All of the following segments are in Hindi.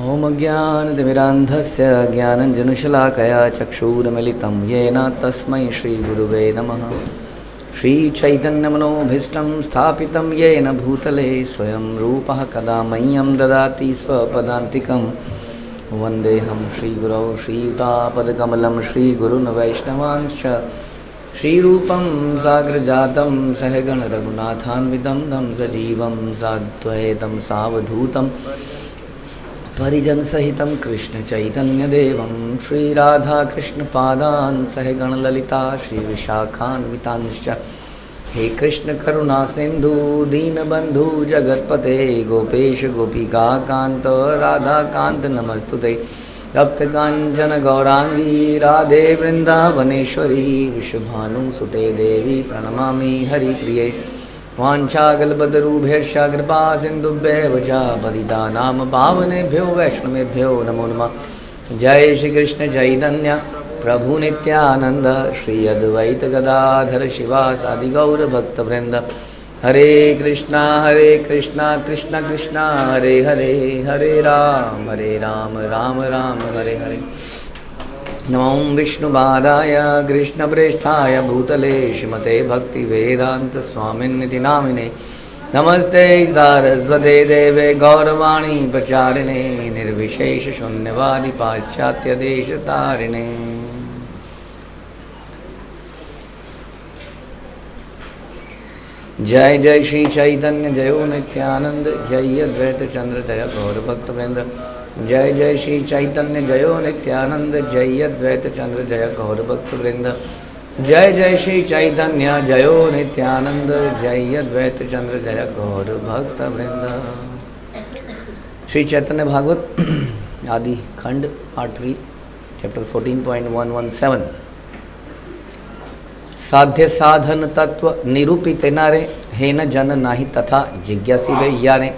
ओम अज्ञानतिमिरान्धस्य ज्ञानञ्जनशलाकया चक्षुरुन्मिलितं येन तस्मै श्रीगुरुवे नमः। श्रीचैतन्यमनोभीष्टं स्थापितं येन भूतले स्वयं रूपः कदा मह्यं ददाति स्वपदान्तिकं। वन्देऽहं श्रीगुरौ श्रीयुतापदकमलं श्रीगुरून् वैष्णवांश्च श्रीरूपं साग्रजातं सहगण रघुनाथान्वितं तं सजीवं साद्वैतं सावधूतं परिजन सहितं कृष्ण चैतन्य देवं श्रीराधाकृष्णपादान् सहगण ललिता श्रीविशाखान्वितांश्च। हे कृष्ण करुणा सिंधु दीनबंधु जगतपते गोपेश गोपिका कांत राधा कांत नमस्तुते। तप्त कांचन गौरांगी राधे वृंदावनेश्वरी विश्वभानुसुते देवी प्रणमामि हरिप्रिये। वाञ्छाकल्पतरुभ्यश्च कृपा सिन्धुभ्येव च पतितानां पावनेभ्यो वैष्णवेभ्यो नमो नमः। जय श्री कृष्ण चैतन्य प्रभु नित्यानंद श्री अद्वैत गदाधर शिवासादि गौर भक्तवृंद। हरे कृष्णा कृष्णा कृष्णा हरे हरे, हरे राम राम राम हरे हरे। नमो विष्णुपादाय कृष्णप्रेष्ठाय भूतले श्रीमते भक्तिवेदांत स्वामिन्निति नामिने। नमस्ते सारस्वते देवे गौरवाणी प्रचारिणे निर्विशेष शून्यवादी पाश्चात्य देश तारिणे। जय जय श्री चैतन्य जयो नित्यानंद जय अद्वैत चंद्र जय गौर भक्तवृंद। जय जय श्री चैतन्य जयो नित्यानंद जय अद्वैत चंद्र जय गौर भक्तवृंद। जय जय श्री चैतन्य जयो नित्यानंद जय अद्वैत चंद्र जय गौर भक्तवृंद। श्री चैतन्य भागवत आदि खंड पार्ट 3 चैप्टर 14.117। साध्य साधन तत्व निरूपित नारे हे न जन नाही तथा जिज्ञासी वे याने।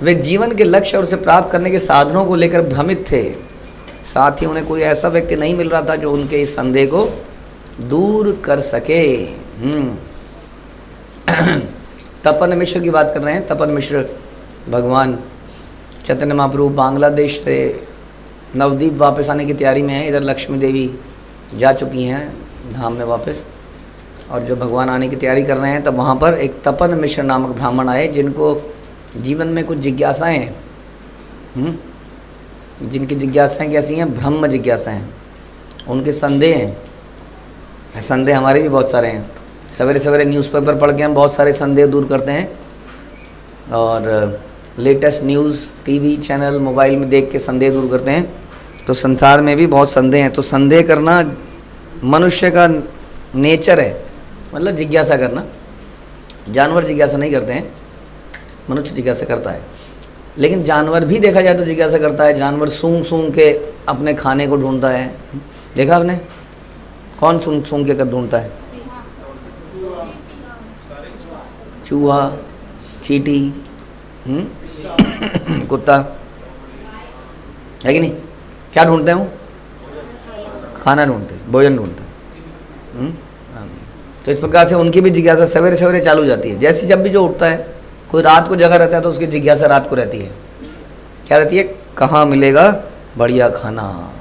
वे जीवन के लक्ष्य और उसे प्राप्त करने के साधनों को लेकर भ्रमित थे। साथ ही उन्हें कोई ऐसा व्यक्ति नहीं मिल रहा था जो उनके इस संदेह को दूर कर सके। तपन मिश्र की बात कर रहे हैं। तपन मिश्र भगवान चैतन्य महाप्रभु बांग्लादेश से नवद्वीप वापस आने की तैयारी में है। इधर लक्ष्मी देवी जा चुकी हैं धाम में वापस, और जब भगवान आने की तैयारी कर रहे हैं तब वहाँ पर एक तपन मिश्र नामक ब्राह्मण आए जिनको जीवन में कुछ जिज्ञासाएँ हैं। जिनकी जिज्ञासाएँ कैसी हैं? ब्रह्म जिज्ञासाएँ। उनके संदेह हैं। संदेह हमारे भी बहुत सारे हैं। सवेरे सवेरे न्यूज़पेपर पढ़ के हम बहुत सारे संदेह दूर करते हैं, और latest news TV channel mobile में देख के संदेह दूर करते हैं। तो संसार में भी बहुत संदेह हैं। तो संदेह करना मनुष्य का नेचर है, मतलब जिज्ञासा करना। जानवर जिज्ञासा नहीं करते हैं, मनुष्य जिज्ञासा करता है। लेकिन जानवर भी देखा जाए तो जिज्ञासा करता है। जानवर सूंघ सूंघ के अपने खाने को ढूंढता है। देखा आपने? कौन सूंघ सूंघ के कर ढूंढता है? चूहा, चींटी, कुत्ता, है कि नहीं? क्या ढूंढते हैं वो? खाना ढूंढते हैं, भोजन ढूंढते हैं। तो इस प्रकार से उनकी भी जिज्ञासा सवेरे सवेरे चालू हो जाती है। जैसे जब भी जो उठता है, कोई रात को जगा रहता है तो उसकी जिज्ञासा रात को रहती है। क्या रहती है? कहाँ मिलेगा बढ़िया खाना।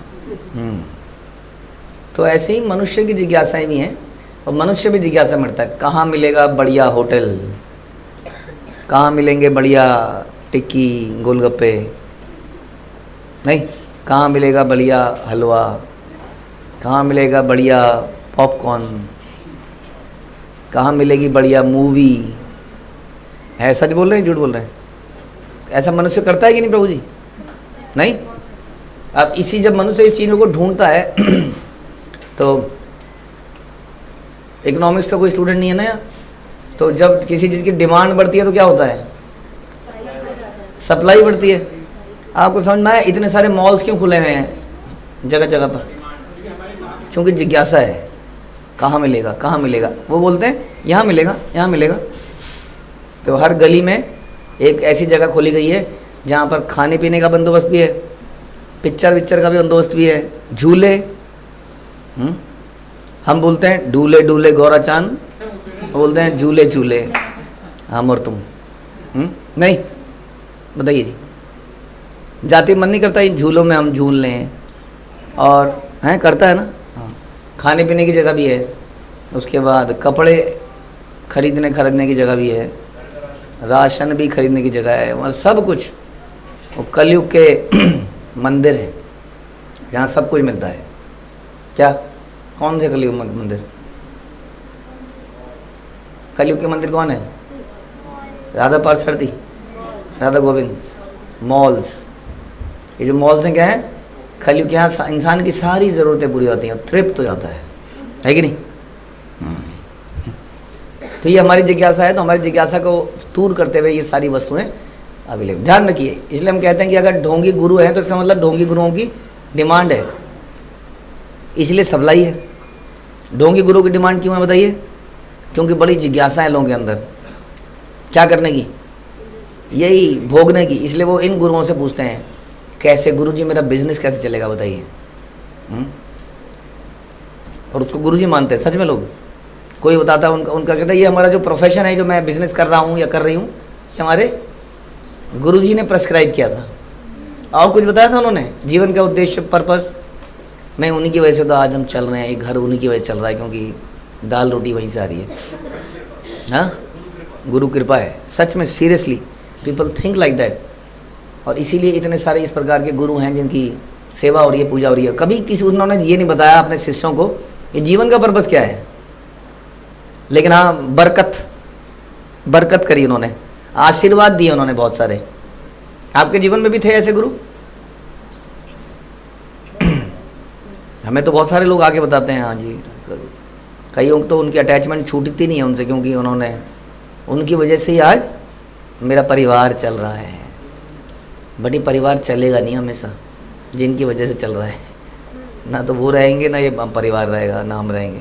तो ऐसे ही मनुष्य की जिज्ञासाएं भी हैं, और मनुष्य भी जिज्ञासा मरता है कहाँ मिलेगा बढ़िया होटल, कहाँ मिलेंगे बढ़िया टिक्की गोलगप्पे, नहीं कहाँ मिलेगा बढ़िया हलवा, कहाँ मिलेगा बढ़िया पॉपकॉर्न, कहाँ मिलेगी बढ़िया मूवी। है सच बोल रहे हैं झूठ बोल रहे हैं? ऐसा मनुष्य करता है कि नहीं प्रभु जी? नहीं। अब इसी जब मनुष्य इस चीज़ों को ढूंढता है तो इकोनॉमिक्स का कोई स्टूडेंट नहीं है ना, तो जब किसी चीज़ की डिमांड बढ़ती है तो क्या होता है? सप्लाई बढ़ती है। आपको समझ में आया इतने सारे मॉल्स क्यों खुले हुए हैं जगह जगह पर? क्योंकि जिज्ञासा है कहाँ मिलेगा, कहाँ मिलेगा। वो बोलते हैं यहाँ मिलेगा, यहाँ मिलेगा। तो हर गली में एक ऐसी जगह खोली गई है जहाँ पर खाने पीने का बंदोबस्त भी है, पिक्चर विक्चर का भी बंदोबस्त भी है, झूले। हम बोलते हैं डूले डूले गौरा चांद, बोलते हैं झूले झूले हम और तुम। नहीं बताइए जी। जाते मन नहीं करता इन झूलों में हम झूल लें, और हैं करता है ना। हाँ, खाने पीने की जगह भी है, उसके बाद कपड़े खरीदने की जगह भी है, राशन भी खरीदने की जगह है, मतलब सब कुछ। वो कलयुग के मंदिर है, यहाँ सब कुछ मिलता है। क्या? कौन से कलयुग मंदिर? कलयुग के मंदिर कौन है? राधा पार्षदी, राधा गोविंद, मॉल्स। ये जो मॉल्स हैं क्या है? कलयुग के यहाँ इंसान की सारी ज़रूरतें पूरी होती हैं, तृप्त हो जाता है कि नहीं? तो ये हमारी जिज्ञासा है, तो हमारी जिज्ञासा को दूर करते हुए ये सारी वस्तुएं अवेलेबल। ध्यान रखिए, इसलिए हम कहते हैं कि अगर ढोंगी गुरु हैं तो इसका मतलब ढोंगी गुरुओं की डिमांड है, इसलिए सप्लाई है। ढोंगी गुरु की डिमांड क्यों है बताइए? क्योंकि बड़ी जिज्ञासा है लोगों के अंदर, क्या करने की? यही भोगने की। इसलिए वो इन गुरुओं से पूछते हैं कैसे गुरुजी मेरा बिजनेस कैसे चलेगा बताइए। और उसको गुरुजी मानते हैं सच में लोग। कोई बताता है उनका कहता है ये हमारा जो प्रोफेशन है, जो मैं बिजनेस कर रहा हूँ या कर रही हूँ, ये हमारे गुरुजी ने प्रेस्क्राइब किया था। और कुछ बताया था उन्होंने? जीवन का उद्देश्य, पर्पस नहीं, उन्हीं की वजह से तो आज हम चल रहे हैं, ये घर उन्हीं की वजह से चल रहा है, क्योंकि दाल रोटी वहीं से आ रही है। हाँ, गुरु कृपा है सच में, seriously people think like that. और इसीलिए इतने सारे इस प्रकार के गुरु हैं जिनकी सेवा हो रही है, पूजा हो रही है। कभी किसी उन्होंने ये नहीं बताया अपने शिष्यों को कि जीवन का पर्पस क्या है, लेकिन हाँ बरकत करी उन्होंने, आशीर्वाद दिए उन्होंने बहुत सारे। आपके जीवन में भी थे ऐसे गुरु? हमें तो बहुत सारे लोग आके बताते हैं हाँ जी, कईयों तो उनकी अटैचमेंट छूटती नहीं है उनसे, क्योंकि उन्होंने, उनकी वजह से ही आज मेरा परिवार चल रहा है। बड़ी परिवार चलेगा नहीं हमेशा, जिनकी वजह से चल रहा है। ना तो वो रहेंगे, ना ये परिवार रहेगा, ना हम रहेंगे।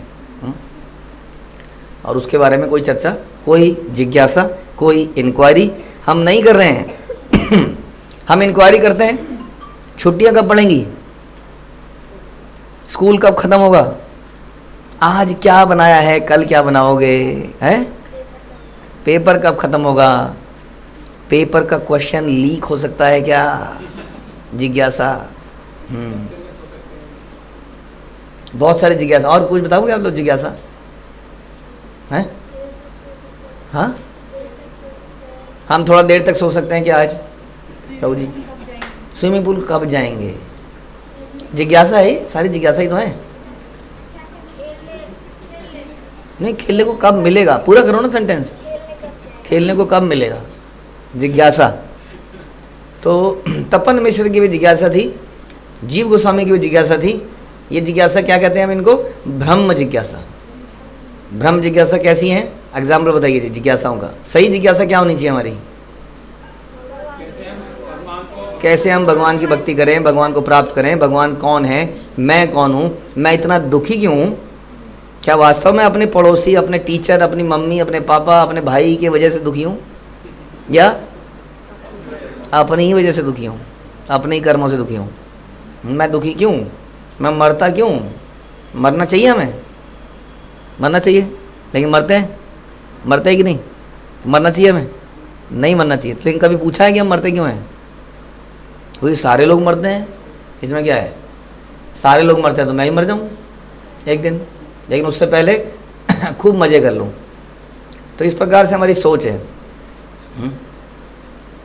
और उसके बारे में कोई चर्चा, कोई जिज्ञासा, कोई इंक्वायरी हम नहीं कर रहे हैं। हम इंक्वायरी करते हैं छुट्टियां कब पड़ेंगी, स्कूल कब खत्म होगा, आज क्या बनाया है, कल क्या बनाओगे, हैं? पेपर कब खत्म होगा, पेपर का क्वेश्चन लीक हो सकता है क्या, जिज्ञासा। बहुत सारी जिज्ञासा। और कुछ बताओगे आप लोग जिज्ञासा हैं? हाँ, हम थोड़ा देर तक सो सकते हैं कि आज प्रभु जी स्विमिंग पूल कब जाएंगे, जिज्ञासा है, सारी जिज्ञासा ही तो है। नहीं, खेलने को कब मिलेगा, पूरा करो ना सेंटेंस। खेलने को कब मिलेगा, जिज्ञासा। तो तपन मिश्र की भी जिज्ञासा थी, जीव गोस्वामी की भी जिज्ञासा थी। ये जिज्ञासा क्या कहते हैं हम इनको? ब्रह्म जिज्ञासा। ब्रह्म जिज्ञासा कैसी है, एग्जाम्पल बताइए जी जिज्ञासाओं का। सही जिज्ञासा क्या होनी चाहिए हमारी? कैसे हम भगवान की भक्ति करें, भगवान को प्राप्त करें, भगवान कौन है, मैं कौन हूँ, मैं इतना दुखी क्यों हूँ, क्या वास्तव में अपने पड़ोसी, अपने टीचर, अपनी मम्मी, अपने पापा, अपने भाई की वजह से दुखी हूँ, या अपनी ही वजह से दुखी हूँ, अपने ही कर्मों से दुखी हूँ? मैं दुखी क्यों, मैं मरता क्यों? मरना चाहिए हमें, मरना चाहिए, लेकिन मरते हैं कि नहीं? मरना चाहिए हमें? नहीं मरना चाहिए। लेकिन कभी पूछा है कि हम मरते क्यों हैं? वही सारे लोग मरते हैं, इसमें क्या है? सारे लोग मरते हैं तो मैं ही मर जाऊँ एक दिन, लेकिन उससे पहले खूब मज़े कर लूँ। तो इस प्रकार से हमारी सोच है।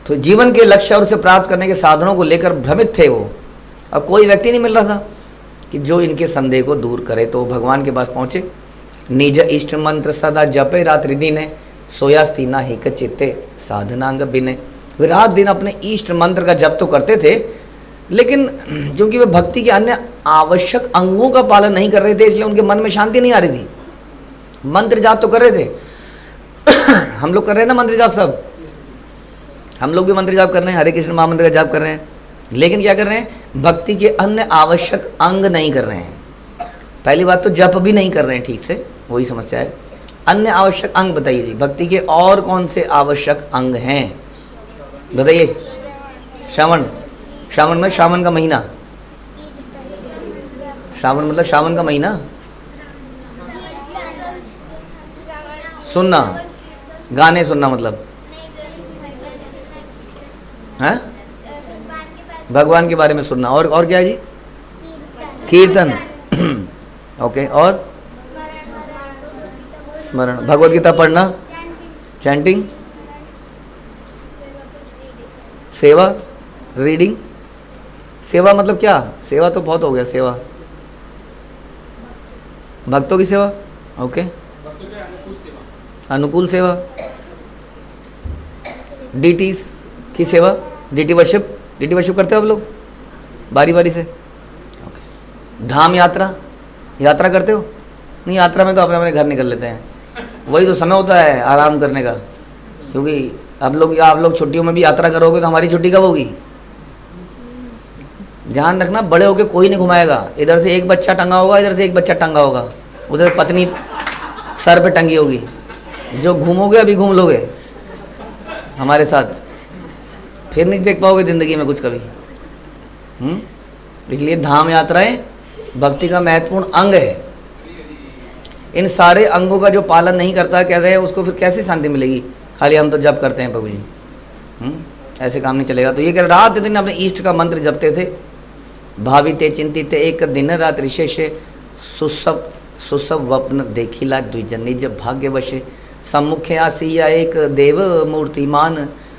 तो जीवन के लक्ष्य और उसे प्राप्त करने के साधनों को लेकर भ्रमित थे वो। अब कोई व्यक्ति नहीं मिल रहा था कि जो इनके संदेह को दूर करे। तो भगवान के पास पहुँचे। निज इष्ट मंत्र सदा जपे रात्रि दिने, सोयास्ती ना हिक चित्ते साधनांग बिने। वे रात दिन अपने इष्ट मंत्र का जप तो करते थे, लेकिन क्योंकि वे भक्ति के अन्य आवश्यक अंगों का पालन नहीं कर रहे थे, इसलिए उनके मन में शांति नहीं आ रही थी। मंत्र जाप तो कर रहे थे। हम लोग कर रहे हैं ना मंत्र जाप, सब हम लोग भी मंत्र जाप कर रहे हैं, हरे कृष्ण महामंत्र का जाप कर रहे हैं, लेकिन क्या कर रहे हैं? भक्ति के अन्य आवश्यक अंग नहीं कर रहे हैं। पहली बात तो जप भी नहीं कर रहे हैं ठीक से, वही समस्या है। अन्य आवश्यक अंग बताइए जी, भक्ति के और कौन से आवश्यक अंग हैं बताइए? श्रावण, श्रावण में श्रावण का महीना, श्रावण मतलब श्रावण का महीना, सुनना, गाने सुनना मतलब है? भगवान के बारे में सुनना। और क्या है जी? कीर्तन। ओके, और स्मरण, भगवत गीता पढ़ना, चैंटिंग, सेवा, रीडिंग। सेवा मतलब क्या? सेवा तो बहुत हो गया, सेवा भक्तों की सेवा। ओके, अनुकूल सेवा, डीटीज की सेवा, डीटी वर्शिप। डीटी वर्शिप करते हो आप लोग बारी बारी से? ओके। धाम यात्रा, यात्रा करते हो? नहीं, यात्रा में तो अपने अपने घर निकल लेते हैं, वही तो समय होता है आराम करने का। क्योंकि आप लोग छुट्टियों में भी यात्रा करोगे तो हमारी छुट्टी कब होगी? ध्यान रखना, बड़े होके कोई नहीं घुमाएगा। इधर से एक बच्चा टंगा होगा, इधर से एक बच्चा टंगा होगा, उधर पत्नी सर पे टंगी होगी। जो घूमोगे अभी घूम लोगे हमारे साथ, फिर नहीं देख पाओगे ज़िंदगी में कुछ कभी। इसलिए धाम यात्राएं भक्ति का महत्वपूर्ण अंग है। इन सारे अंगों का जो पालन नहीं करता कहते हैं उसको फिर कैसे शांति मिलेगी? खाली हम तो जप करते हैं प्रभु जी, ऐसे काम नहीं चलेगा। तो ये कह रात दिन अपने इष्ट का मंत्र जपते थे। भाविते चिंतिते एक दिन रात ऋषेशे, सुसव वप्न देखिला द्विजन निज भाग्यवशे, सम्मुखे आसीया एक देव मूर्तिमान,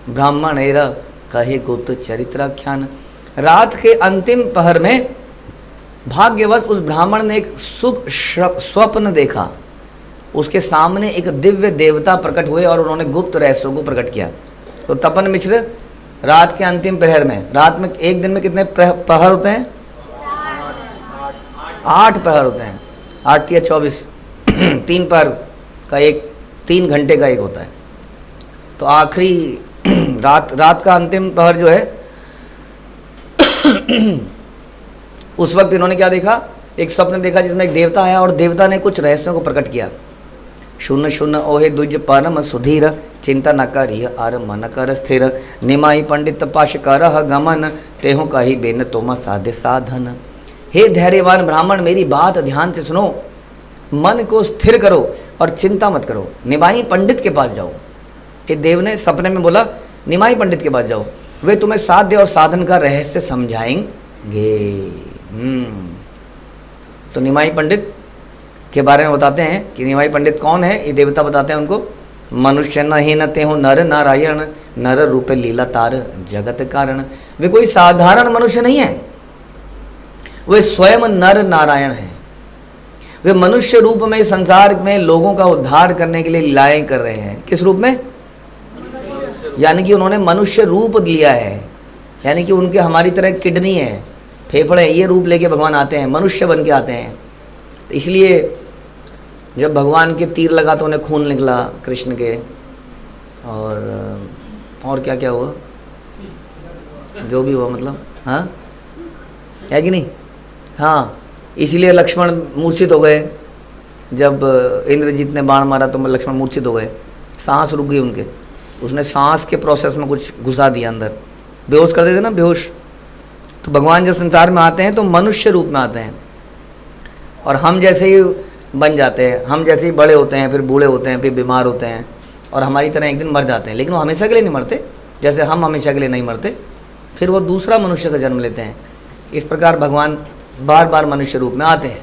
ब्राह्मण एरा कहे गुप्त चरित्राख्यान। रात के अंतिम पहर में भाग्यवश उस ब्राह्मण ने एक शुभ स्वप्न देखा। उसके सामने एक दिव्य देवता प्रकट हुए और उन्होंने गुप्त रहस्यों को प्रकट किया। तो तपन मिश्र रात के अंतिम प्रहर में, रात में एक दिन में कितने पहर होते हैं? 8 पहर होते हैं। 8 या 24 3 पहर का एक, 3 घंटे का एक होता है। तो आखिरी रात का अंतिम पहर जो है उस वक्त इन्होंने क्या देखा? एक स्वप्न देखा जिसमें एक देवता आया और देवता ने कुछ रहस्यों को प्रकट किया। शून्य शून्य ओहे द्विज परम सुधीर, चिंता न करिय आर मन कर स्थिर, निमाई पंडित पाश करह गमन, तेहु कही बेन तोमा साधे साधन। हे धैर्यवान ब्राह्मण, मेरी बात ध्यान से सुनो, मन को स्थिर करो और चिंता मत करो। निमाई पंडित के पास जाओ। ये देव ने सपने में बोला निमाई पंडित के पास जाओ, वे तुम्हें साध्य और साधन का रहस्य समझाएंगे। तो निमाई पंडित के बारे में बताते हैं कि निमाई पंडित कौन है। ये देवता बताते हैं उनको, मनुष्य न ही नते हो नर नारायण, नर रूपे लीला तार जगत कारण। वे कोई साधारण मनुष्य नहीं है, वे स्वयं नर नारायण हैं। वे मनुष्य रूप में संसार में लोगों का उद्धार करने के लिए लीलाएं कर रहे हैं। किस रूप में? यानी कि उन्होंने मनुष्य रूप लिया है, यानी कि उनके हमारी तरह किडनी है, फेफड़े, ये रूप लेके भगवान आते हैं, मनुष्य बन के आते हैं। इसलिए जब भगवान के तीर लगा तो उन्हें खून निकला कृष्ण के, और क्या क्या हुआ, जो भी हुआ मतलब, हाँ है कि नहीं? हाँ, इसीलिए लक्ष्मण मूर्छित हो गए। जब इंद्रजीत ने बाण मारा तो लक्ष्मण मूर्छित हो गए, सांस रुक गई उनके। उसने सांस के प्रोसेस में कुछ घुसा दिया अंदर, बेहोश कर देते ना, बेहोश। तो भगवान जब संसार में आते हैं तो मनुष्य रूप में आते हैं और हम जैसे ही बन जाते हैं, हम जैसे ही बड़े होते हैं, फिर बूढ़े होते हैं, फिर बीमार होते हैं और हमारी तरह एक दिन मर जाते हैं। लेकिन वो हमेशा के लिए नहीं मरते, जैसे हम हमेशा के लिए नहीं मरते, फिर वो दूसरा मनुष्य का जन्म लेते हैं। इस प्रकार भगवान बार बार मनुष्य रूप में आते हैं।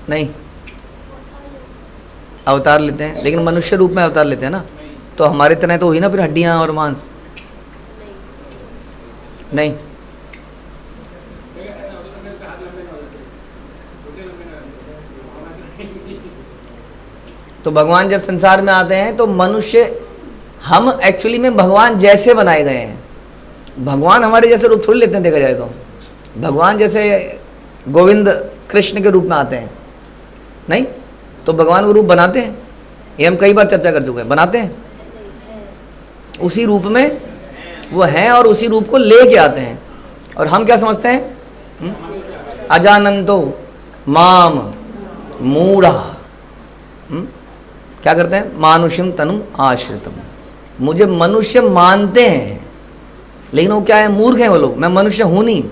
नहीं, अवतार लेते हैं, लेकिन मनुष्य रूप में अवतार लेते हैं ना। तो हमारे तरह तो हुई ना फिर हड्डियां और मांस? नहीं, तो भगवान जब संसार में आते हैं तो मनुष्य, हम एक्चुअली में भगवान जैसे बनाए गए हैं। भगवान हमारे जैसे रूप थोड़ी लेते हैं, देखा जाए तो। भगवान जैसे गोविंद कृष्ण के रूप में आते हैं नहीं, तो भगवान वो रूप बनाते हैं। ये हम कई बार चर्चा कर चुके हैं, बनाते हैं, उसी रूप में वो हैं और उसी रूप को लेके आते हैं। और हम क्या समझते हैं? अजानंतो माम मूढ़ा, क्या करते हैं? मानुष्यम तनुम आश्रितम, मुझे मनुष्य मानते हैं, लेकिन वो क्या है? मूर्ख हैं वो लोग। मैं मनुष्य हूं नहीं,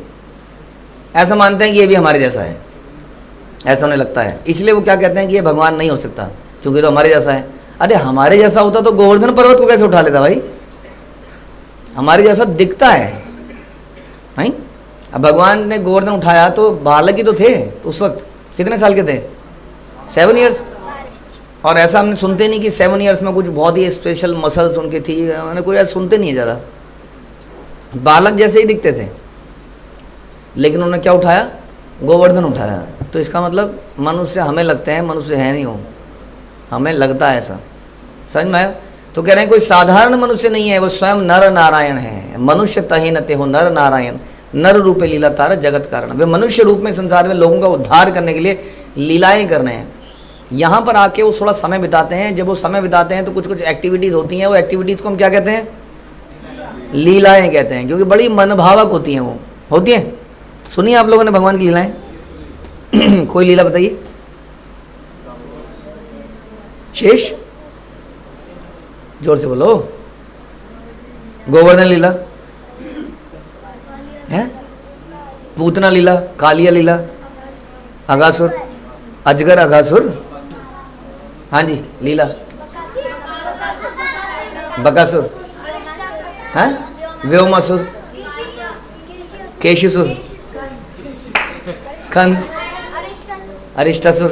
ऐसा मानते हैं कि ये भी हमारे जैसा है, ऐसा उन्हें लगता है। इसलिए वो क्या कहते हैं कि ये भगवान नहीं हो सकता, क्योंकि तो हमारे जैसा है। अरे हमारे जैसा होता तो गोवर्धन पर्वत को कैसे उठा लेता भाई? हमारे जैसा दिखता है नहीं। अब भगवान ने गोवर्धन उठाया तो बालक ही तो थे तो उस वक्त, कितने साल के थे? 7 ईयर्स। और ऐसा हमने सुनते नहीं कि 7 ईयर्स में कुछ बहुत ही स्पेशल मसल्स उनकी थी, मैंने कोई ऐसा सुनते नहीं है ज़्यादा, बालक जैसे ही दिखते थे। लेकिन उन्होंने क्या उठाया? गोवर्धन उठाया। तो इसका मतलब मनुष्य हमें लगते हैं, मनुष्य है नहीं हो, हमें लगता है ऐसा, समझ में आया? तो कह रहे हैं कोई साधारण मनुष्य नहीं है, वो स्वयं नर नारायण है। मनुष्य तहि न तेहो नर नारायण, नर रूपे लीला तारा जगत कारण। वे मनुष्य रूप में संसार में लोगों का उद्धार करने के लिए लीलाएं कर रहे हैं। यहाँ पर आके वो थोड़ा समय बिताते हैं। जब वो समय बिताते हैं तो कुछ कुछ एक्टिविटीज़ होती हैं, वो एक्टिविटीज़ को हम क्या कहते हैं? लीलाएं कहते हैं, क्योंकि बड़ी मनभावक होती हैं। वो होती हैं, सुनिए आप लोगों ने भगवान की लीलाएं। कोई लीला बताइए। शेष, जोर से बोलो। गोवर्धन लीला है, पूतना लीला, कालिया लीला, अगासुर, अजगर अगासुर, हाँ जी लीला, बकासुर, हैं, व्योमासुर, केशिसुर, कंस, अरिष्टासुर,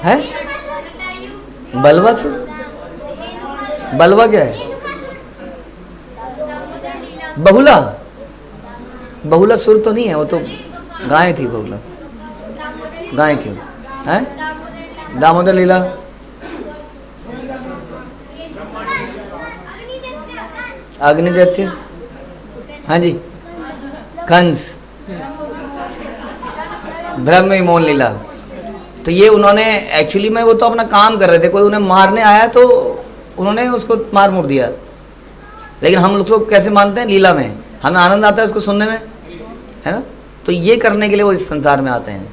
है, बलवासुर। बलवा क्या है? बहुला। बहुला सुर तो नहीं है, वो तो गाय थी। बहुला गाय थी, हैं? दामोदर लीला, अग्निदैत्य, हाँ जी, कंस, ब्रह्म विमोचन लीला। तो ये उन्होंने एक्चुअली में वो तो अपना काम कर रहे थे, कोई उन्हें मारने आया तो उन्होंने उसको मार मुड़ दिया। लेकिन हम लोग उसको कैसे मानते हैं? लीला में। हमें आनंद आता है उसको सुनने में, है ना। तो ये करने के लिए वो इस संसार में आते हैं।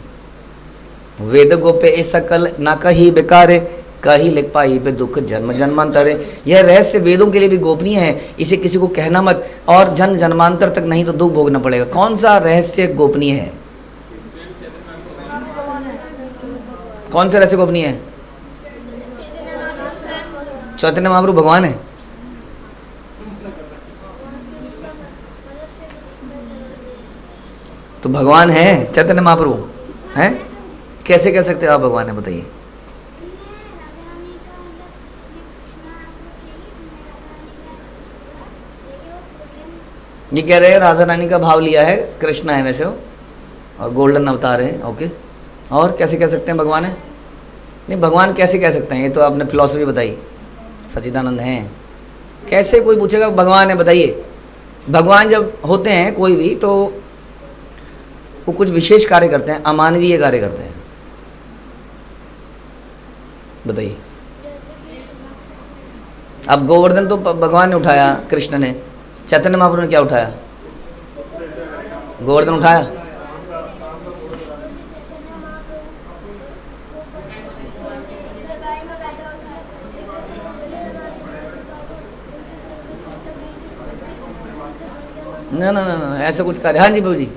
वेद गोपे ए सकल ना कही बेकारे, कही लिख पाई पे दुख जन्म जन्मांतरे। यह रहस्य वेदों के लिए भी गोपनीय है, इसे किसी को कहना मत, और जन्म जन्मांतर तक नहीं तो दुख भोगना पड़ेगा। कौन सा रहस्य गोपनीय है? कौन सा रहस्य गोपनीय है? चैतन्य महाप्रभु भगवान है। तो भगवान है चैतन्य महाप्रभु हैं? कैसे कह सकते हो आप भगवान है? बताइए। ये कह रहे हैं राधा रानी का भाव लिया है, कृष्णा है वैसे वो, और गोल्डन अवतार है। ओके, और कैसे कह सकते हैं भगवान है? नहीं, भगवान कैसे कह सकते हैं? ये तो आपने फिलॉसफी बताई, सच्चिदानंद हैं। कैसे कोई पूछेगा भगवान है? बताइए। भगवान जब होते हैं कोई भी, तो वो कुछ विशेष कार्य करते हैं, अमानवीय कार्य करते हैं। बताइए। अब गोवर्धन तो भगवान ने उठाया, कृष्ण ने। चैतन्य महाप्रभु ने क्या उठाया? गोवर्धन उठाया। ना ना ना ना, ऐसा कुछ कार्य। हाँ जी प्रभु जी।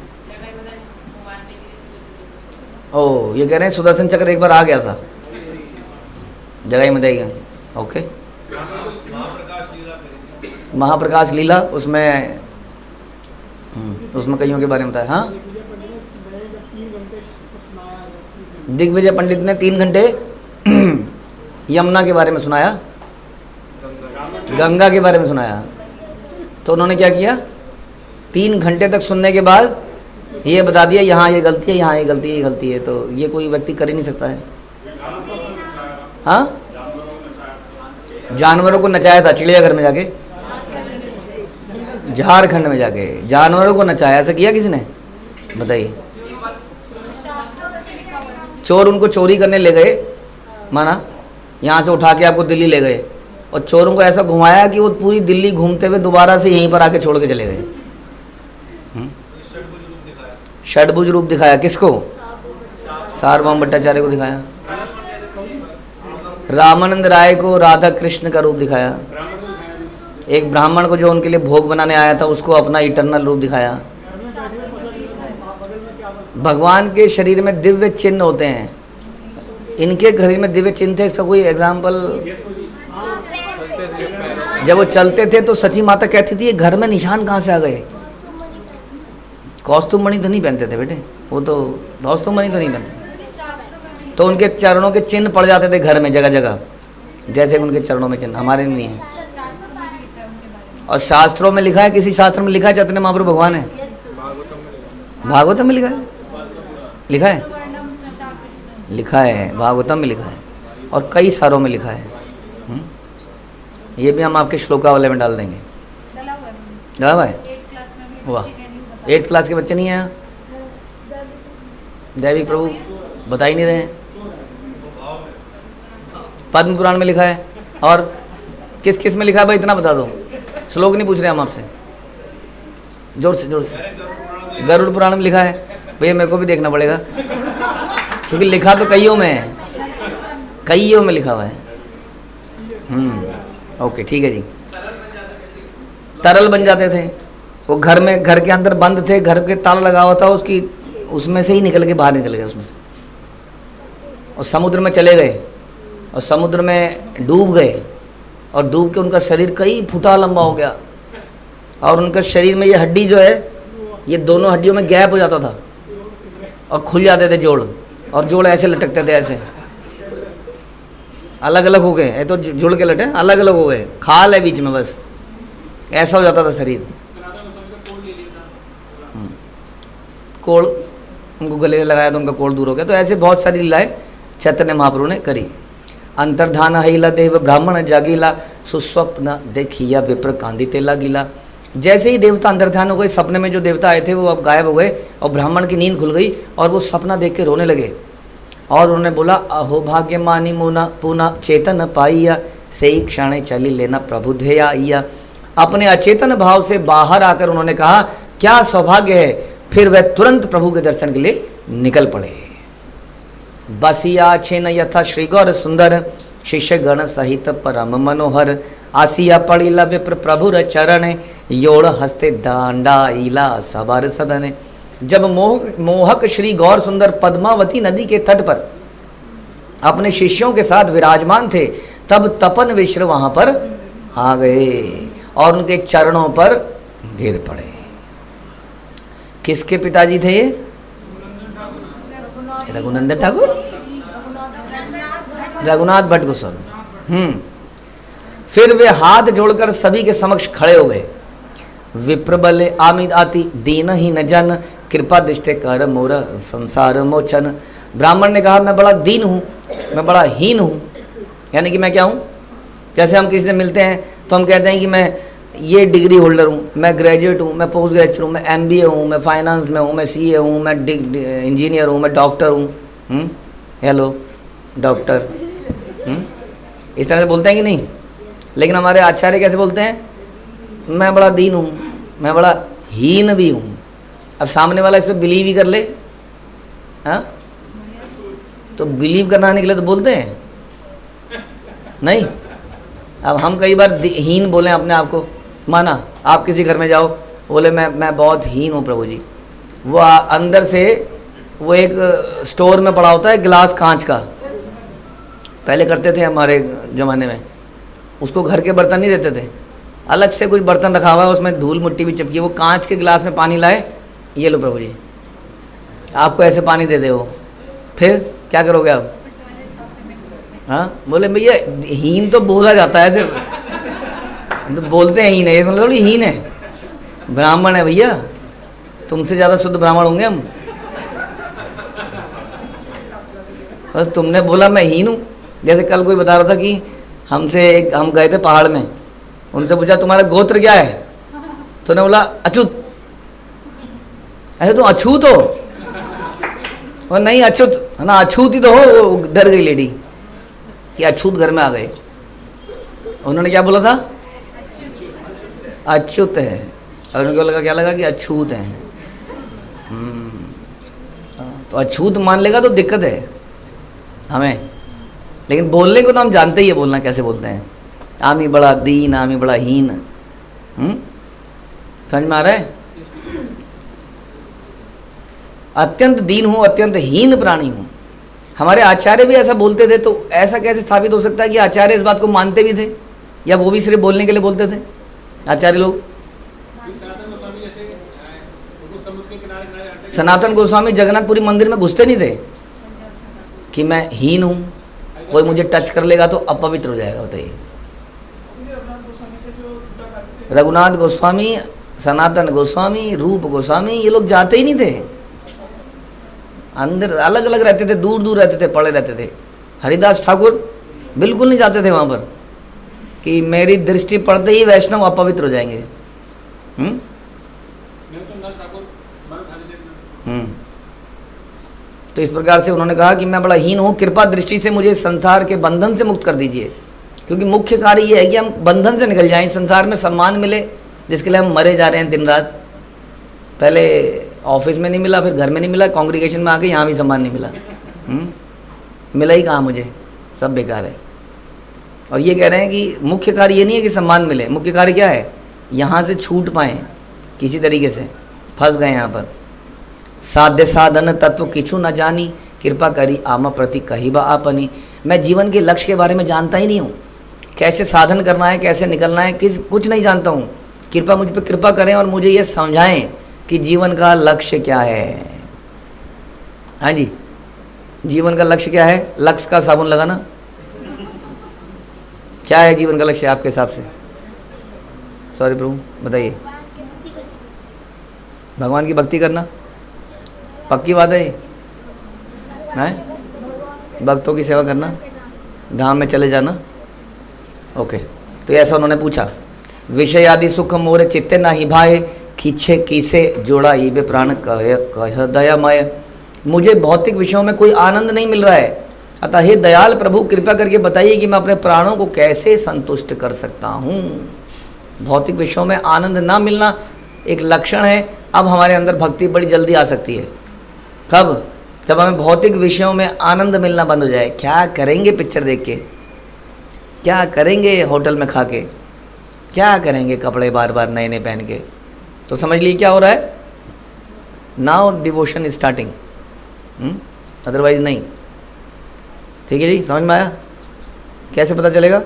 ओ, ये कह रहे हैं सुदर्शन चक्र एक बार आ गया था, जगाई में देगा। ओके, महाप्रकाश लीला, उसमें कईयों के बारे में बताया। हाँ, दिग्विजय पंडित ने 3 घंटे यमुना के बारे में सुनाया, गंगा के बारे में सुनाया। तो उन्होंने क्या किया? 3 घंटे तक सुनने के बाद ये बता दिया, यहाँ ये गलती है, यहाँ ये गलती है, ये गलती है। तो ये कोई व्यक्ति कर ही नहीं सकता है। हाँ, जानवरों को नचाया था चिड़ियाघर में जाके, झारखंड में जाके जानवरों को नचाया। ऐसा किया किसी ने? बताइए। चोर उनको चोरी करने ले गए, माना यहाँ से उठा के आपको दिल्ली ले गए, और चोरों को ऐसा घुमाया कि वो पूरी दिल्ली घूमते हुए दोबारा से यहीं पर आके छोड़ के चले गए। षडभुज रूप दिखाया। किसको? सार्वभौम भट्टाचार्य को दिखाया। रामानंद राय को राधा कृष्ण का रूप दिखाया। एक ब्राह्मण को जो उनके लिए भोग बनाने आया था, उसको अपना इटर्नल रूप दिखाया। भगवान के शरीर में दिव्य चिन्ह होते हैं। इनके शरीर में दिव्य चिन्ह थे, इसका कोई एग्जाम्पल? जब वो चलते थे तो सची माता कहती थी ये घर में निशान कहाँ से आ गए। कौस्तुभ मणि तो नहीं पहनते थे बेटे, वो तो कौस्तुभ मणि तो नहीं पहनते, तो उनके चरणों के चिन्ह पड़ जाते थे घर में जगह जगह, जैसे उनके चरणों में चिन्ह, हमारे नहीं है। और शास्त्रों में लिखा है, किसी शास्त्र में लिखा है चैतन्य महाप्रभु भगवान है? भागवतम में लिखा है, लिखा है, लिखा है, भागवतम में लिखा है और कई सारों में लिखा है। ये भी हम आपके श्लोका वाले में डाल देंगे। डला हुआ है? वाह, 8th क्लास के बच्चे नहीं हैं? दैविक प्रभु बता ही नहीं रहे हैं। पद्म पुराण में लिखा है, और किस किस में लिखा है भाई इतना बता दो। श्लोक नहीं पूछ रहे हम आपसे, जोर से जोर से। गरुड़ पुराण में लिखा है भैया, मेरे को भी देखना पड़ेगा क्योंकि लिखा तो कईयों में है, कईयों में लिखा हुआ है। ओके ठीक है जी। तरल बन जाते थे वो, घर में, घर के अंदर बंद थे, घर के ताला लगा हुआ था, उसकी उसमें से ही निकल के बाहर निकल गए उसमें से, और समुद्र में चले गए और समुद्र में डूब गए, और डूब के उनका शरीर कई फुटा लंबा हो गया, और उनका शरीर में ये हड्डी जो है, ये दोनों हड्डियों में गैप हो जाता था और खुल जाते थे जोड़, और जोड़ ऐसे लटकते थे, ऐसे अलग अलग हो गए। ये तो जुड़ के लटे, अलग अलग हो गए, खाल है बीच में, बस ऐसा हो जाता था शरीर। कोड़ उनको गले में लगाया तो उनका कोड़ दूर हो गया। तो ऐसे बहुत सारी लीलाएं चैतन्य महाप्रभु ने करी। अंतर्धान हिला देव ब्राह्मण जागीला, सुस्वप्न देखिया विप्र कांदिते लागिला। जैसे ही देवता अंतर्ध्यान हो गए, सपने में जो देवता आए थे वो अब गायब हो गए, और ब्राह्मण की नींद खुल गई, और वो सपना देख के रोने लगे, और उन्होंने बोला अहो भाग्य मानी मुना पुना चेतन पाइया, से ही क्षण चली लेना प्रभु ध्येया आइया। अपने अचेतन भाव से बाहर आकर उन्होंने कहा क्या सौभाग्य है। फिर वह तुरंत प्रभु के दर्शन के लिए निकल पड़े। बसिया छेन यथा श्री गौर सुंदर, शिष्य गण सहित परम मनोहर। आसिया पड़ीला विप्र प्रभुर चरण, योड़ हस्ते दांडा इला सवार सदन। जब मोहक श्री गौर सुंदर पद्मावती नदी के तट पर अपने शिष्यों के साथ विराजमान थे, तब तपन मिश्र वहां पर आ गए और उनके चरणों पर गिर पड़े। किसके पिताजी थे ये? रघुनंदन ठाकुर, रघुनाथ भट्ट गोस्वामी। फिर वे हाथ जोड़कर सभी के समक्ष खड़े हो गए। विप्र बले आमिद आती दीन ही न जन, कृपा दृष्टि कर मोर संसार मोचन। ब्राह्मण ने कहा मैं बड़ा दीन हूँ, मैं बड़ा हीन हूँ, यानी कि मैं क्या हूँ? जैसे हम किसी से मिलते हैं तो हम कहते हैं कि मैं ये डिग्री होल्डर हूँ, मैं ग्रेजुएट हूँ, मैं पोस्ट ग्रेजुएट हूँ, मैं MBA हूँ, मैं फाइनेंस में हूँ, मैं CA हूँ, मैं इंजीनियर हूँ, मैं डॉक्टर हूँ। हेलो डॉक्टर, इस तरह से बोलते हैं कि नहीं? लेकिन हमारे आचार्य कैसे बोलते हैं? मैं बड़ा दीन हूँ, मैं बड़ा हीन भी हूँ। अब सामने वाला इस पर बिलीव ही कर ले, हाँ? तो बिलीव कराने के लिए तो बोलते हैं नहीं। अब हम कई बार हीन बोले अपने आप को, माना आप किसी घर में जाओ, बोले मैं बहुत हीन हूँ प्रभु जी। वो अंदर से वो एक स्टोर में पड़ा होता है गिलास कांच का, पहले करते थे हमारे ज़माने में, उसको घर के बर्तन नहीं देते थे, अलग से कुछ बर्तन रखा हुआ है, उसमें धूल मिट्टी भी चिपकी है, वो कांच के गिलास में पानी लाए, ये लो प्रभु जी आपको ऐसे पानी दे दे। वो फिर क्या करोगे आप? हाँ बोले भैया हीन तो बोला जाता है ऐसे, तो बोलते हैं हीन है, मतलब थोड़ी हीन है, ब्राह्मण है भैया, तुमसे ज़्यादा शुद्ध ब्राह्मण होंगे हम। और तुमने बोला मैं हीन हूँ। जैसे कल कोई बता रहा था कि हम गए थे पहाड़ में, उनसे पूछा तुम्हारा गोत्र क्या है, तो उन्होंने बोला अछूत। ऐसे तुम अछूत हो? और नहीं अछूत है ना, अछूत ही तो हो। वो डर गई लेडी कि अछूत घर में आ गए। उन्होंने क्या बोला था? अच्युत है, और उनको लगा क्या लगा कि अछूत है। तो अछूत मान लेगा तो दिक्कत है हमें, लेकिन बोलने को तो हम जानते ही है, बोलना कैसे बोलते हैं। आमी बड़ा दीन, आमी बड़ा हीन। समझ में आ रहा है? अत्यंत दीन हूँ, अत्यंत हीन प्राणी हूँ। हमारे आचार्य भी ऐसा बोलते थे, तो ऐसा कैसे साबित हो सकता है कि आचार्य इस बात को मानते भी थे? या वो भी सिर्फ बोलने के लिए बोलते थे आचार्य लोग? सनातन गोस्वामी जगन्नाथपुरी मंदिर में घुसते नहीं थे कि मैं हीन हूँ, कोई मुझे टच कर लेगा तो अपवित्र हो जाएगा, बताइए। रघुनाथ गोस्वामी, सनातन गोस्वामी, रूप गोस्वामी, ये लोग जाते ही नहीं थे अंदर, अलग अलग रहते थे, दूर दूर रहते थे, पड़े रहते थे। हरिदास ठाकुर बिल्कुल नहीं जाते थे वहाँ पर कि मेरी दृष्टि पड़ते ही वैष्णव अपवित्र हो जाएंगे। तो इस प्रकार से उन्होंने कहा कि मैं बड़ा हीन हूँ, कृपा दृष्टि से मुझे संसार के बंधन से मुक्त कर दीजिए, क्योंकि मुख्य कार्य ये है कि हम बंधन से निकल जाएं, संसार में सम्मान मिले जिसके लिए हम मरे जा रहे हैं दिन रात। पहले ऑफिस में नहीं मिला, फिर घर में नहीं मिला, कांग्रेगेशन में आके यहाँ भी सम्मान नहीं मिला। मिला ही कहाँ मुझे, सब बेकार है। और ये कह रहे हैं कि मुख्य कार्य ये नहीं है कि सम्मान मिले, मुख्य कार्य क्या है, यहाँ से छूट पाएँ किसी तरीके से, फंस गए यहाँ पर। साध्य साधन तत्व किछु न जानी, कृपा करी आमा प्रति कहिबा आपनी। मैं जीवन के लक्ष्य के बारे में जानता ही नहीं हूँ, कैसे साधन करना है, कैसे निकलना है, कुछ नहीं जानता हूँ। कृपा मुझ पर कृपा करें और मुझे ये समझाएं कि जीवन का लक्ष्य क्या है। हाँ जी, जीवन का लक्ष्य क्या है? लक्ष्य का साबुन लगाना? क्या है जीवन का लक्ष्य आपके हिसाब से? सॉरी प्रभु, बताइए। भगवान की भक्ति करना, पक्की बात है ये, हैं? भक्तों की सेवा करना, धाम में चले जाना। ओके, तो ऐसा उन्होंने पूछा। विषय आदि सुख मोरे चित्ते ना ही भाए, खींचे किसे जोड़ा ये बे प्राण कह दयामय। मुझे भौतिक विषयों में कोई आनंद नहीं मिल रहा है, अतः हे दयाल प्रभु कृपा करके बताइए कि मैं अपने प्राणों को कैसे संतुष्ट कर सकता हूँ। भौतिक विषयों में आनंद ना मिलना एक लक्षण है। अब हमारे अंदर भक्ति बड़ी जल्दी आ सकती है। कब? जब हमें भौतिक विषयों में आनंद मिलना बंद हो जाए। क्या करेंगे पिक्चर देख के, क्या करेंगे होटल में खा के, क्या करेंगे कपड़े बार बार नए नए पहन के, तो समझ लीजिए क्या हो रहा है, now devotion is starting, otherwise नहीं। ठीक है जी, समझ में आया? कैसे पता चलेगा?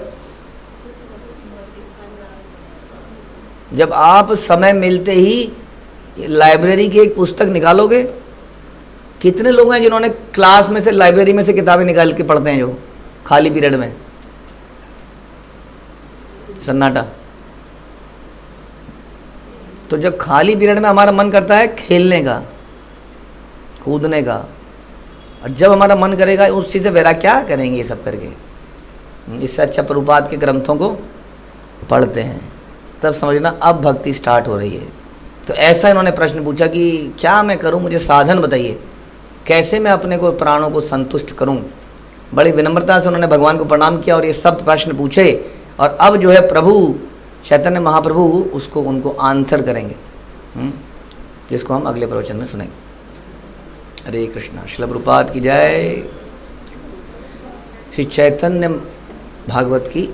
जब आप समय मिलते ही लाइब्रेरी की एक पुस्तक निकालोगे। कितने लोग हैं जिन्होंने क्लास में से, लाइब्रेरी में से किताबें निकाल के पढ़ते हैं, जो खाली पीरियड में? सन्नाटा। तो जब खाली पीरियड में हमारा मन करता है खेलने का, कूदने का, और जब हमारा मन करेगा उस चीज़ से वैराग्य, क्या करेंगे ये सब करके, इससे अच्छा प्रभुपाद के ग्रंथों को पढ़ते हैं, तब समझना अब भक्ति स्टार्ट हो रही है। तो ऐसा इन्होंने प्रश्न पूछा कि क्या मैं करूं, मुझे साधन बताइए, कैसे मैं अपने को प्राणों को संतुष्ट करूं। बड़ी विनम्रता से उन्होंने भगवान को प्रणाम किया और ये सब प्रश्न पूछे। और अब जो है प्रभु चैतन्य महाप्रभु उसको उनको आंसर करेंगे, जिसको हम अगले प्रवचन में सुनेंगे। हरे कृष्णा। श्रील प्रभुपाद की जय। श्री चैतन्य भागवत की